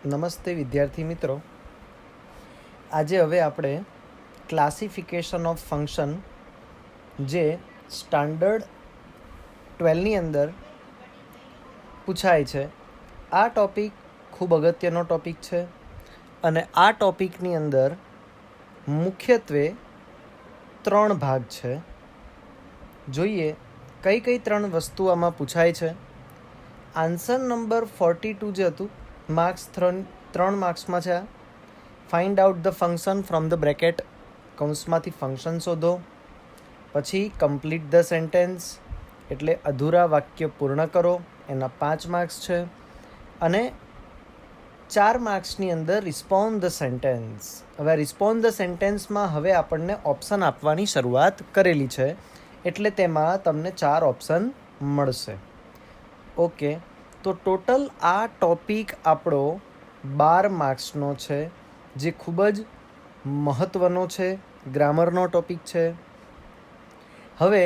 નમસ્તે વિદ્યાર્થી મિત્રો. આજે હવે આપણે ક્લાસિફિકેશન ઓફ ફંક્શન જે સ્ટાન્ડર્ડ 12ની અંદર પૂછાય છે, આ ટૉપિક ખૂબ અગત્યનો ટૉપિક છે અને આ ટૉપિકની અંદર મુખ્યત્વે 3 ભાગ છે. જોઈએ કઈ કઈ 3 વસ્તુ આમાં પૂછાય છે. આન્સર નંબર 42 જે હતું માર્ક્સ 3 માર્ક્સમાં છે. Find out the function from the bracket, કૌંસમાંથી ફંક્શન શોધો. પછી કમ્પ્લીટ ધ સેન્ટેન્સ એટલે અધૂરા વાક્ય પૂર્ણ કરો, એના 5 માર્ક્સ છે. અને 4 માર્ક્સની અંદર રિસ્પોન્ડ ધ સેન્ટેન્સ. હવે રિસ્પોન્ડ ધ સેન્ટેન્સમાં હવે આપણને ઓપ્શન આપવાની શરૂઆત કરેલી છે, એટલે તેમાં તમને 4 ઓપ્શન મળશે. ઓકે, તો ટોટલ આ ટોપિક આપણો 12 માર્ક્સનો છે, જે ખૂબ જ મહત્ત્વનો છે, ગ્રામરનો ટોપિક છે. હવે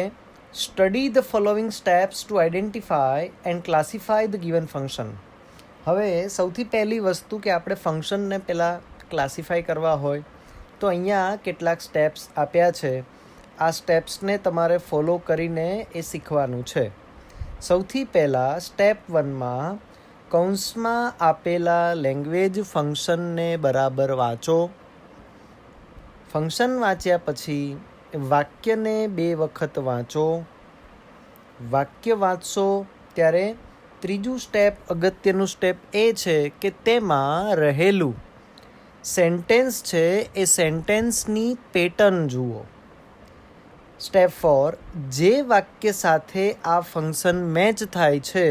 study the following steps two identify and classify the given function. હવે સૌથી પહેલી વસ્તુ કે આપણે ફંક્શનને પહેલાં ક્લાસિફાય કરવા હોય તો અહીંયા કેટલાક સ્ટેપ્સ આપ્યા છે. આ સ્ટેપ્સને તમારે ફોલો કરીને એ શીખવાનું છે. સૌથી પહેલાં સ્ટેપ 1માં કૌંસમાં આપેલા લેંગ્વેજ ફંક્શનને બરાબર વાંચો. ફંક્શન વાંચ્યા પછી વાક્યને 2 વખત વાંચો. વાક્ય વાંચશો ત્યારે ત્રીજું સ્ટેપ, અગત્યનું સ્ટેપ એ છે કે તેમાં રહેલું સેન્ટેન્સ છે એ સેન્ટેન્સની પેટર્ન જુઓ. સ્ટેપ 4, જે વાક્ય સાથે આ ફંક્શન મેચ થાય છે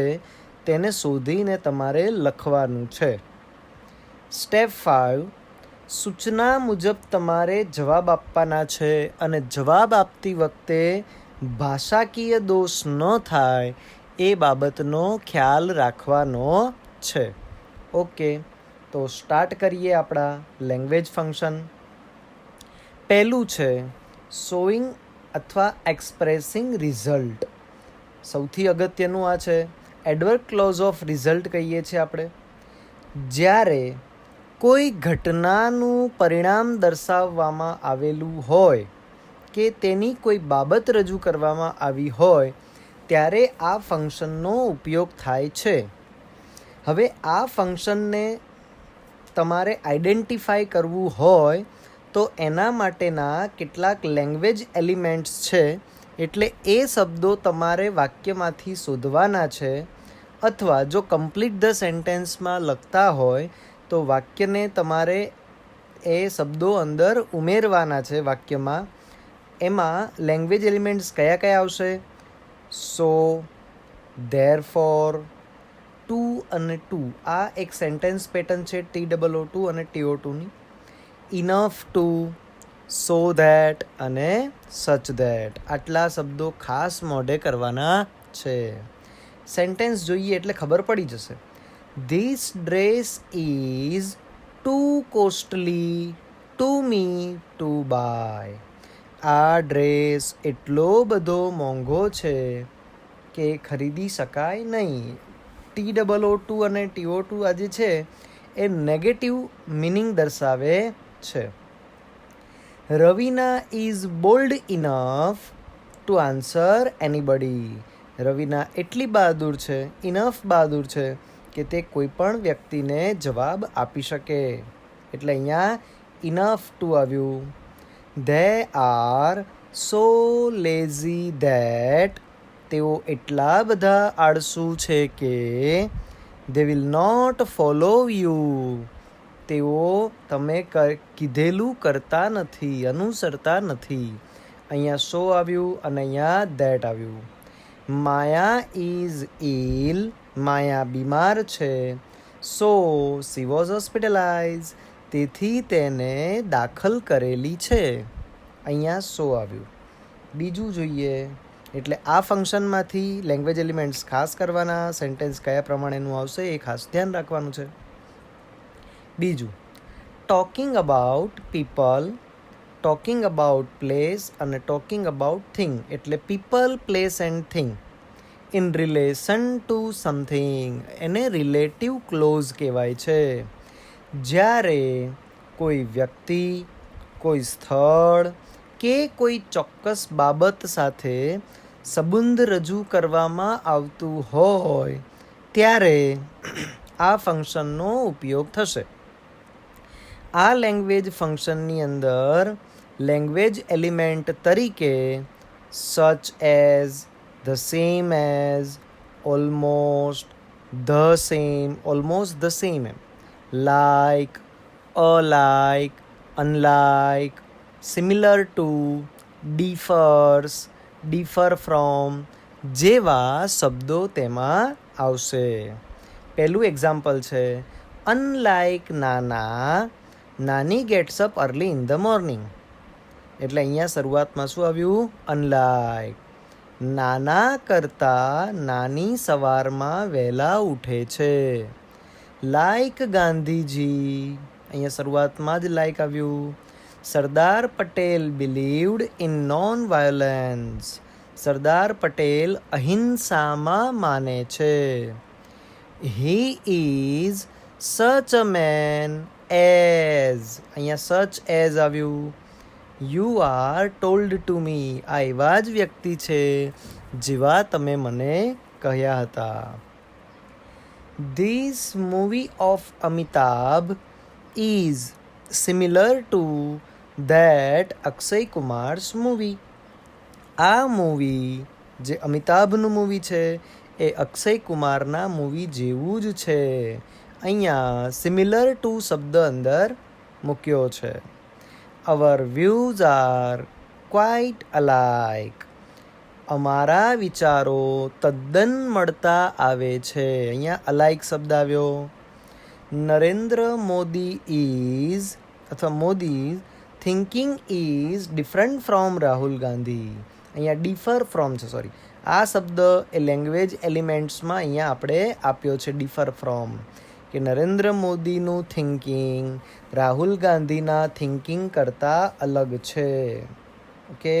તેને શોધીને તમારે લખવાનું છે. સ્ટેપ 5, સૂચના મુજબ તમારે જવાબ આપવાના છે અને જવાબ આપતી વખતે ભાષાકીય દોષ ન થાય એ બાબતનો ખ્યાલ રાખવાનો છે. ઓકે, તો સ્ટાર્ટ કરીએ આપણા લેંગ્વેજ ફંક્શન. પહેલું છે શોઈંગ અથવા એક્સપ્રેસિંગ રિઝલ્ટ. સૌથી અગત્યનું આ છે. એડવર્બ ક્લોઝ ઓફ રિઝલ્ટ કહીએ છીએ આપણે. જ્યારે કોઈ ઘટનાનું પરિણામ દર્શાવવામાં આવેલું હોય કે તેની કોઈ બાબત રજૂ કરવામાં આવી હોય ત્યારે આ ફંક્શનનો ઉપયોગ થાય છે. હવે આ ફંક્શનને તમારે આઈડેન્ટિફાય કરવું હોય તો એના માટેના કેટલાક લેંગ્વેજ એલિમેન્ટ્સ છે, એટલે એ શબ્દો તમારે વાક્યમાંથી શોધવાના છે. અથવા જો કમ્પ્લીટ ધ સેન્ટેન્સમાં લખતા હોય તો વાક્યને તમારે એ શબ્દો અંદર ઉમેરવાના છે વાક્યમાં. એમાં લેંગ્વેજ એલિમેન્ટ્સ કયા કયા આવશે? સો, ધેરફોર, ટુ અને ટુ. આ એક સેન્ટેન્સ પેટર્ન છે TOO અને TO2ની. ઇનફ ટુ, સો ધેટ અને સચ ધેટ. આટલા શબ્દો ખાસ મોઢે કરવાના છે. સેન્ટેન્સ જોઈએ એટલે ખબર પડી જશે. This dress is too costly to me to buy. આ ડ્રેસ એટલો બધો મોંઘો છે કે ખરીદી શકાય નહીં. TOO અને TO2 આજે છે એ નેગેટિવ મિનિંગ દર્શાવે છે. Raveena is bold enough to answer anybody. Raveena એટલી બહાદુર છે, ઇનફ બહાદુર છે કે તે કોઈ પણ વ્યક્તિને જવાબ આપી શકે. એટલે અહીંયા ઇનફ ટુ આવ્યું. They are so lazy that. તેઓ એટલા બધા આળસુ છે કે they will not follow you. તેઓ તમે કીધેલું કરતા નથી, અનુસરતા નથી. અહીંયા સો આવ્યું અને અહીંયા ધેટ આવ્યું. માયા ઇઝ ઇલ. માયા બીમાર છે. સો સી વોઝ હોસ્પિટલાઇઝ. તેથી તેને દાખલ કરેલી છે. અહીંયા સો આવ્યું. બીજું જોઈએ એટલે આ ફંક્શનમાંથી લેંગ્વેજ એલિમેન્ટ્સ ખાસ કરવાના. સેન્ટેન્સ કયા પ્રમાણેનું આવશે એ ખાસ ધ્યાન રાખવાનું છે. બીજું, talking about people, talking about place અને ટોકિંગ અબાઉટ થિંગ. એટલે people, place and thing in relation two something. એને રિલેટિવ ક્લોઝ કહેવાય છે. જ્યારે કોઈ વ્યક્તિ, કોઈ સ્થળ કે કોઈ ચોક્કસ બાબત સાથે સંબંધ રજૂ કરવામાં આવતું હોય ત્યારે આ ફંક્શનનો ઉપયોગ થશે. આ લેંગ્વેજ ફંક્શનની અંદર લેંગ્વેજ એલિમેન્ટ તરીકે such as, the same as, almost, the same, almost the same એમ, like, alike, unlike, similar to, differs, differ from જેવા શબ્દો તેમાં આવશે. પહેલું એક્ઝામ્પલ છે અનલાઇક નાના, નાની gets up early in the morning. એટલે અહીંયા શરૂઆતમાં શું આવ્યું? અનલાઇક. નાના કરતાં નાની સવારમાં વહેલા ઉઠે છે. લાઇક ગાંધીજી, અહીંયા શરૂઆતમાં જ લાઇક આવ્યું. Sardar Patel believed in non violence. Sardar Patel અહિંસામાં માને છે. હી ઇઝ સચ અ મેન એઝ, અહીંયા સચ એઝ આવ્યું. You are told to me, આ એવા જ વ્યક્તિ છે જેવા તમે મને કહ્યા હતા. This movie of Amitabh is similar to that Akshay Kumar's movie. આ મૂવી જે અમિતાભનું મૂવી છે એ અક્ષય કુમારના મૂવી જેવું જ છે. અહીંયા સિમિલર ટુ શબ્દ અંદર મૂક્યો છે. અવર વ્યૂઝ આર ક્વાઇટ અલાઇક. અમારા વિચારો તદ્દન મળતા આવે છે. અહીંયા અલાઇક શબ્દ આવ્યો. નરેન્દ્ર મોદી ઇઝ અથવા Modi thinking is different from Rahul Gandhi. અહીંયા ડિફર ફ્રોમ છે, સોરી. આ શબ્દ એ લેંગ્વેજ એલિમેન્ટ્સમાં અહીંયા આપણે આપ્યો છે ડિફર ફ્રોમ, કે નરેન્દ્ર મોદીનું થિંકિંગ રાહુલ ગાંધીના થિંકિંગ કરતાં અલગ છે. ઓકે.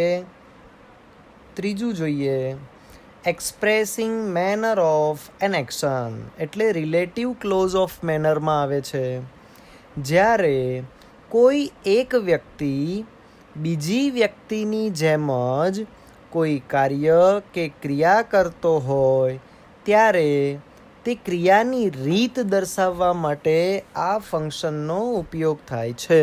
ત્રીજું જોઈએ expressing manner of an action, એટલે રિલેટિવ ક્લોઝ ઓફ મેનરમાં આવે છે. જ્યારે કોઈ એક વ્યક્તિ બીજી વ્યક્તિની જેમ જ કોઈ કાર્ય કે ક્રિયા કરતો હોય ત્યારે તે ક્રિયાની રીત દર્શાવવા માટે આ ફંક્શનનો ઉપયોગ થાય છે.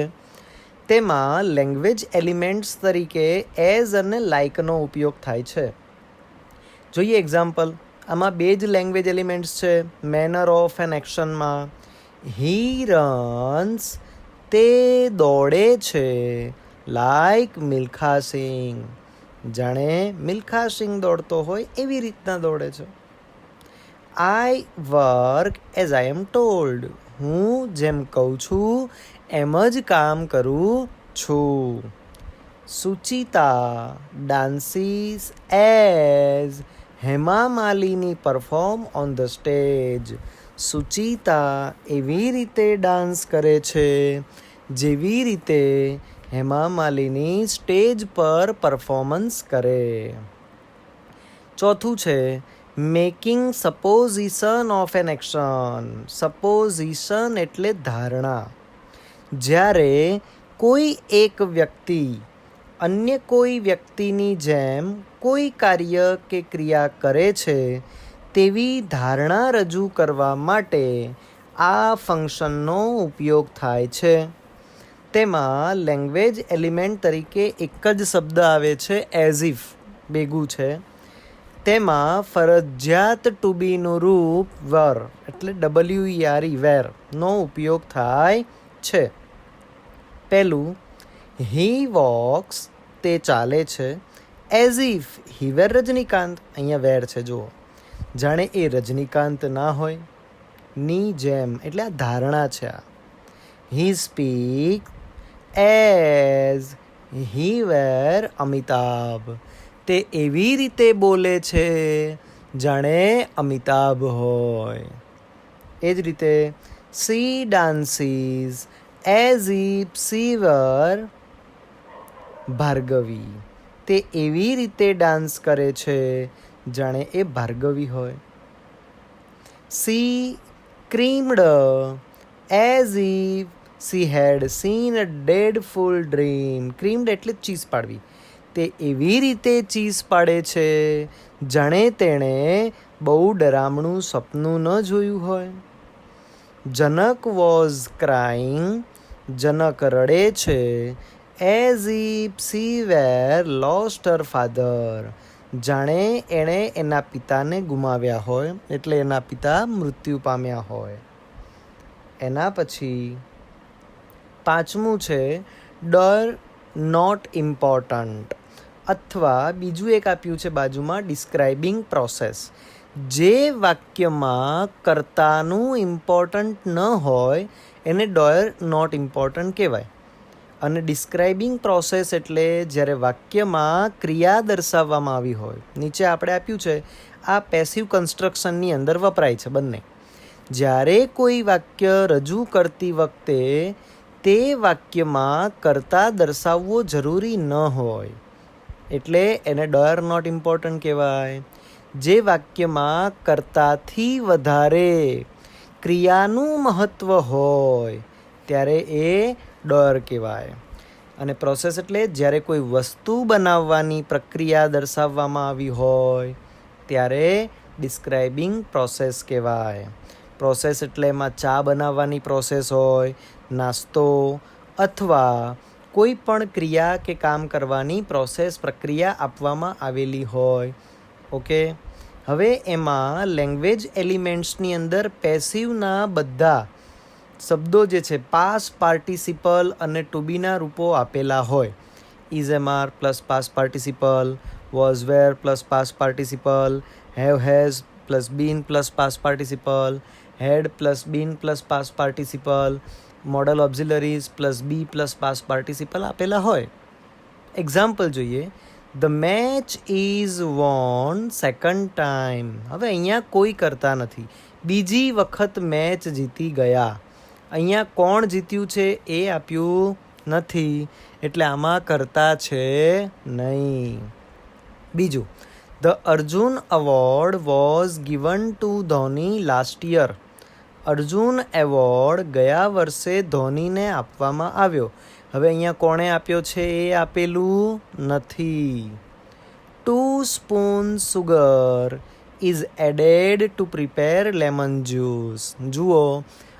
તેમાં લેંગ્વેજ એલિમેન્ટ્સ તરીકે એઝ અને લાઇકનો ઉપયોગ થાય છે. જોઈએ એક્ઝામ્પલ. આમાં બે જ લેંગ્વેજ એલિમેન્ટ્સ છે. મેનર ઓફ એન એક્શનમાં હી રન્સ, તે દોડે છે, લાઇક મિલ્ખા સિંહ, જાણે મિલ્ખા સિંહ દોડતો હોય એવી રીતના દોડે છે. I work as I am told, હું જેમ કહું છું એમ જ કામ કરું છું. Suchita dances as Hema Malini perform on the stage. Suchita એવી રીતે ડાન્સ કરે છે જેવી રીતે હેમા માલિની સ્ટેજ પર પરફોર્મન્સ કરે. ચોથું છે making supposition of an action. Supposition એટલે ધારણા. જ્યારે કોઈ એક વ્યક્તિ અન્ય કોઈ વ્યક્તિની જેમ કોઈ કાર્ય કે ક્રિયા કરે છે તેવી ધારણા રજૂ કરવા માટે આ ફંક્શનનો ઉપયોગ થાય છે. તેમાં લેંગ્વેજ એલિમેન્ટ તરીકે એક જ શબ્દ આવે છે એઝ ઇફ, ભેગું છે. તેમાં ફરજિયાત ટુ બીનું રૂપ વર એટલે WERE વેર નો ઉપયોગ થાય છે. પહેલું હી વોક્સ, તે ચાલે છે, એઝ ઇફ હી વેર રજનીકાંત, અહીંયા વેર છે જુઓ, જાણે એ રજનીકાંત ના હોય, ની જેમ એટલે આ ધારણા છે. આ હી સ્પીક એઝ હી વેર અમિતાભ, તે એવી રીતે બોલે છે જાણે અમિતાભ હોય. એ જ રીતે she dances as if she were Bhargavi, તે એવી રીતે ડાન્સ કરે છે જાણે એ ભાર્ગવી હોય. She screamed as if she had seen a dreadful dream. Screamed એટલે ચીઝ પાડવી. તે એવી રીતે ચીઝ પાડે છે જાણે તેણે બહુ ડરામણું સપનું ન જોયું હોય. જનક વોઝ ક્રાઇંગ. જનક રડે છે. As if she were lost her father. જાણે એણે એના પિતાને ગુમાવ્યા હોય, એટલે એના પિતા મૃત્યુ પામ્યા હોય. એના પછી 5મું છે ડર નોટ ઇમ્પોર્ટન્ટ, અથવા બીજું એક આપ્યું છે બાજુમાં ડિસ્ક્રાઇબિંગ પ્રોસેસ. જે વાક્યમાં કર્તાનું ઇમ્પોર્ટન્ટ ન હોય એને ડર નોટ ઇમ્પોર્ટન્ટ કહેવાય. અને ડિસ્ક્રાઇબિંગ પ્રોસેસ એટલે જ્યારે વાક્યમાં ક્રિયા દર્શાવવામાં આવી હોય. નીચે આપણે આપ્યું છે આ પેસિવ કન્સ્ટ્રક્શનની અંદર વપરાય છે બંને. જ્યારે કોઈ વાક્ય રજૂ કરતી વખતે તે વાક્યમાં કર્તા દર્શાવવો જરૂરી ન હોય એટલે એને ડર નોટ ઇમ્પોર્ટન્ટ કહેવાય. જે વાક્યમાં કર્તાથી વધારે ક્રિયાનું મહત્ત્વ હોય ત્યારે એ ડર કહેવાય. અને પ્રોસેસ એટલે જ્યારે કોઈ વસ્તુ બનાવવાની પ્રક્રિયા દર્શાવવામાં આવી હોય ત્યારે ડિસ્ક્રાઇબિંગ પ્રોસેસ કહેવાય. પ્રોસેસ એટલે એમાં ચા બનાવવાની પ્રોસેસ હોય, નાસ્તો અથવા કોઈ પણ ક્રિયા કે કામ કરવાની પ્રોસેસ પ્રક્રિયા આપવામાં આવેલી હોય. ઓકે, હવે એમાં લેંગ્વેજ એલિમેન્ટ્સની અંદર પેસિવના બધા શબ્દો જે છે પાસ્ટ પાર્ટિસિપલ અને ટુ બીના રૂપો આપેલા હોય. Is am are plus past participle, was were plus past participle, have has plus been plus past participle, had plus been plus past participle, modal auxiliaries plus be plus past participle આપેલા હોય. Example જોઈએ. The match is won second time. હવે અહીંયા કોઈ કરતા નથી, બીજી વખત મેચ જીતી ગયા. અહીંયા કોણ જીત્યું છે એ આપ્યું નથી એટલે આમાં કરતા છે નહીં. બીજું, the Arjun award was given to Dhoni last year. Arjun award ગયા વર્ષે ધોનીને આપવામાં આવ્યો. હવે અહીંયા કોણે આપ્યો છે એ આપેલું નથી. 2 spoon sugar is added to prepare lemon juice. જુઓ,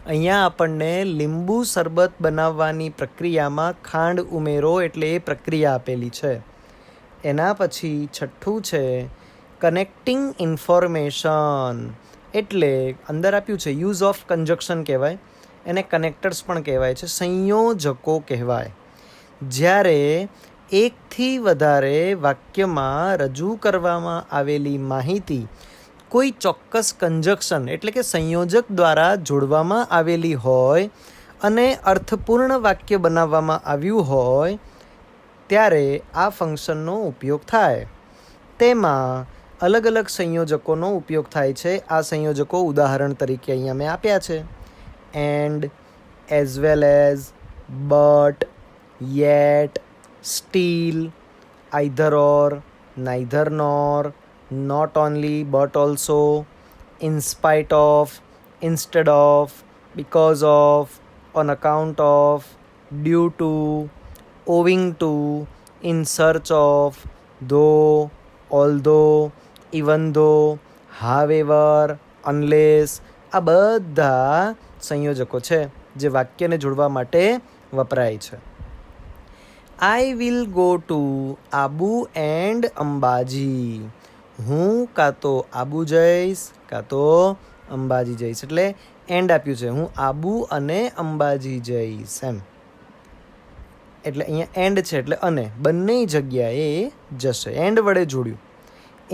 અહીંયા આપણને લીંબુ શરબત બનાવવાની પ્રક્રિયામાં ખાંડ ઉમેરો એટલે એ પ્રક્રિયા આપેલી છે. એના પછી 6થું છે કનેક્ટિંગ ઇન્ફોર્મેશન. એટલે અંદર આપ્યું છે યુઝ ઓફ કન્જક્શન કહેવાય, એને કનેક્ટર્સ પણ કહેવાય છે, સંયોજકો કહેવાય. જ્યારે એકથી વધારે વાક્યમાં રજૂ કરવામાં આવેલી માહિતી કોઈ ચોક્કસ કન્જક્શન એટલે કે સંયોજક દ્વારા જોડવામાં આવેલી હોય અને અર્થપૂર્ણ વાક્ય બનાવવામાં આવ્યું હોય ત્યારે આ ફંક્શનનો ઉપયોગ થાય. તેમાં અલગ અલગ સંયોજકોનો ઉપયોગ થાય છે. આ સંયોજકો ઉદાહરણ તરીકે અહીંયા મેં આપ્યા છે. And, as well as, but, yet, still, either or, neither nor, not only but also, in spite of, instead of, because of, on account of, due to, owing to, in search of, though, although, even though, however, unless. આ બધા સંયોજકો છે જે વાક્યને જોડવા માટે વપરાય છે. I will go to Abu and Ambaji. હું કાં તો આબુ જઈશ કાં તો અંબાજી જઈશ. એટલે એન્ડ આપ્યું છે, હું આબુ અને અંબાજી જઈશ એમ. એટલે અહીંયા એન્ડ છે એટલે અને બંને જગ્યાએ જશે, એન્ડ વડે જોડ્યું.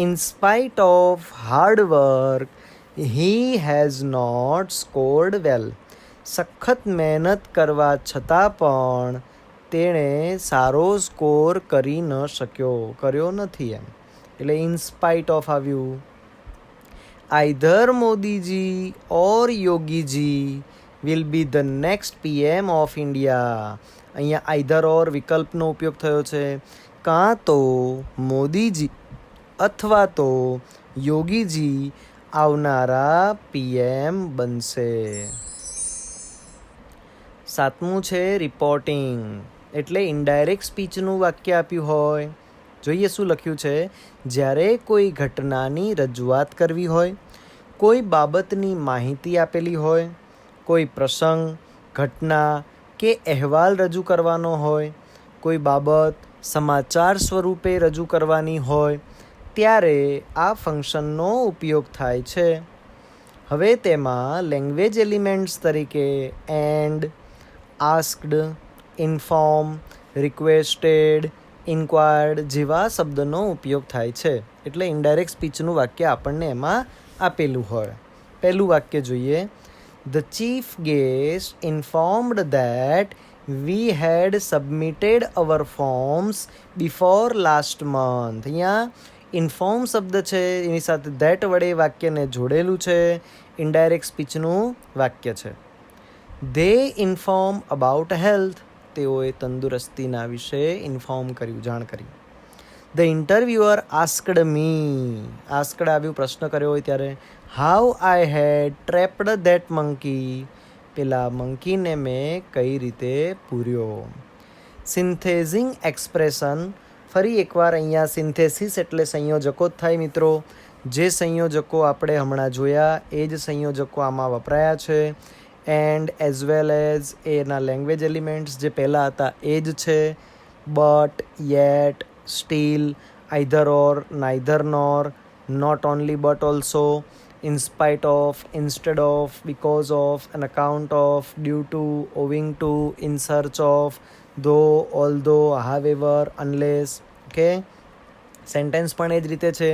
In spite of hard work he has not scored well. સખત મહેનત કરવા છતાં પણ તેણે સારો સ્કોર કરી ન કર્યો નથી એમ. એટલે ઇન સ્પાઇટ ઓફ આવ્યું. Either Modiji or Yogiji will be the next PM of India. અહીંયા આઈધર ઓર વિકલ્પનો ઉપયોગ થયો છે. કાં તો મોદીજી અથવા તો યોગીજી આવનારા PM બનશે. સાતમું છે રિપોર્ટિંગ, એટલે ઇનડાયરેક્ટ સ્પીચનું વાક્ય આપ્યું હોય. જોઈએ શું લખ્યું છે. જ્યારે કોઈ ઘટનાની રજૂઆત કરવી હોય, કોઈ બાબતની માહિતી આપેલી હોય, કોઈ પ્રસંગ, ઘટના કે અહેવાલ રજૂ કરવાનો હોય, કોઈ બાબત સમાચાર સ્વરૂપે રજૂ કરવાની હોય, ત્યારે આ ફંક્શનનો ઉપયોગ થાય છે. હવે તેમાં લેંગ્વેજ એલિમેન્ટ્સ તરીકે એન્ડ, આસ્ક્ડ, ઇન્ફોર્મ, રિક્વેસ્ટેડ, ઇન્ક્વાયર્ડ જેવા શબ્દનો ઉપયોગ થાય છે. એટલે ઇનડાયરેક્ટ સ્પીચનું વાક્ય આપણને એમાં આપેલું હોય. પહેલું વાક્ય જોઈએ. The chief guest informed that we had submitted our forms before last month. અહીંયા ઇન્ફોર્મ શબ્દ છે, એની સાથે ધેટ વડે વાક્યને જોડેલું છે. ઇનડાયરેક્ટ સ્પીચનું વાક્ય છે. They inform about health. તેઓએ તંદુરસ્તીના વિશે ઇન્ફોર્મ કર્યું, જાણ કરી. The interviewer asked me. Asked આવ્યું, પ્રશ્ન કર્યો હોય ત્યારે. How I had trapped that monkey. પેલા મંકીને મેં કઈ રીતે પૂર્યો. સિન્થેસિંગ એક્સપ્રેશન. ફરી એકવાર અહીંયા સિન્થેસિસ એટલે સંયોજકો જ થાય મિત્રો. જે સંયોજકો આપણે હમણાં જોયા એ જ સંયોજકો આમાં વપરાયા છે. એન્ડ એઝ વેલ એઝ એના લેંગ્વેજ એલિમેન્ટ્સ જે પહેલાં હતા એ જ છે. But, yet, still, either or, neither nor, not only but also, in spite of, instead of, because of, an account of, due to, owing to, in search of, though, although, however, unless. Okay, sentence પણ એ જ રીતે છે.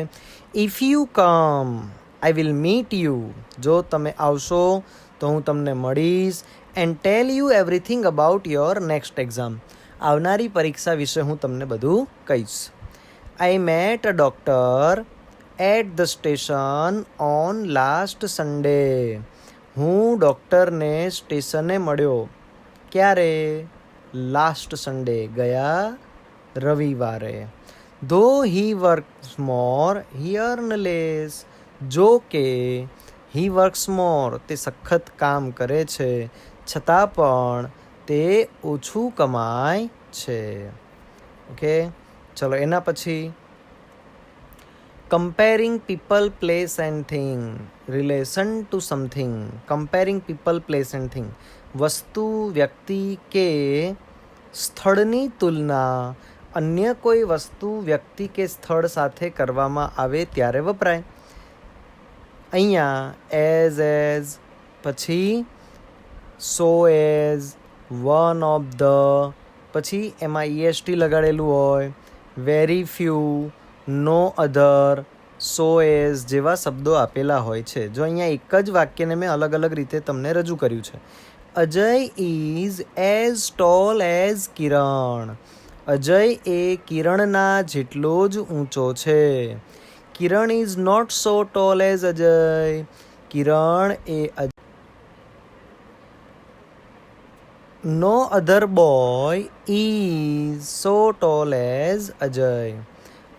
If you come I will meet you. જો તમે આવશો તો હું તમને મળીશ. And tell you everything about your next exam. આવનારી પરીક્ષા વિશે હું તમને બધું કહીશ. I met a doctor at the station on last Sunday. હું ડૉક્ટરને સ્ટેશને મળ્યો. ક્યારે? લાસ્ટ સન્ડે, ગયા રવિવારે. Though he works more he earn less. જો કે હી વર્ક્સ મોર, તે સખત કામ કરે છે, છતાં પણ તે ઓછું કમાય છે. ઓકે, ચલો એના પછી comparing people, place and thing, relation two something. Comparing people, place and thing, વસ્તુ, વ્યક્તિ કે સ્થળની તુલના અન્ય કોઈ વસ્તુ, વ્યક્તિ કે સ્થળ સાથે કરવામાં આવે ત્યારે વપરાય. અહીંયા એઝ, પછી સો એઝ, વન ઓફ ધ, પછી એમાં EST લગાડેલું હોય, વેરી ફ્યુ, નો અધર, સો એઝ જેવા શબ્દો આપેલા હોય છે. જો અહીંયા એક જ વાક્યને મેં અલગ અલગ રીતે તમને રજૂ કર્યું છે. Ajay is as tall as Kiran. Ajay એ કિરણના જેટલો જ ઊંચો છે. Kiran is not so tall as Ajay. Kiran એ no other boy is so tall as Ajay.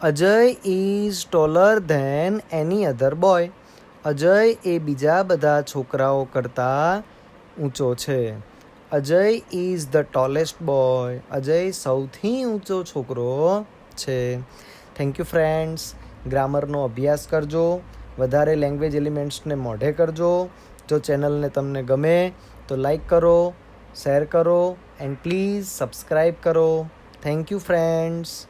Ajay is taller than any other boy. Ajay એ બીજા બધા છોકરાઓ કરતાં ઊંચો છે. Ajay is the tallest boy. Ajay સૌથી ઊંચો છોકરો છે. Thank you friends. ગ્રામરનો અભ્યાસ કરજો, વધારે લેંગ્વેજ એલિમેન્ટ્સને મોઢે કરજો. જો ચેનલને તમને ગમે તો લાઈક કરો, શેર કરો એન્ડ પ્લીઝ સબસ્ક્રાઈબ કરો. Thank you friends.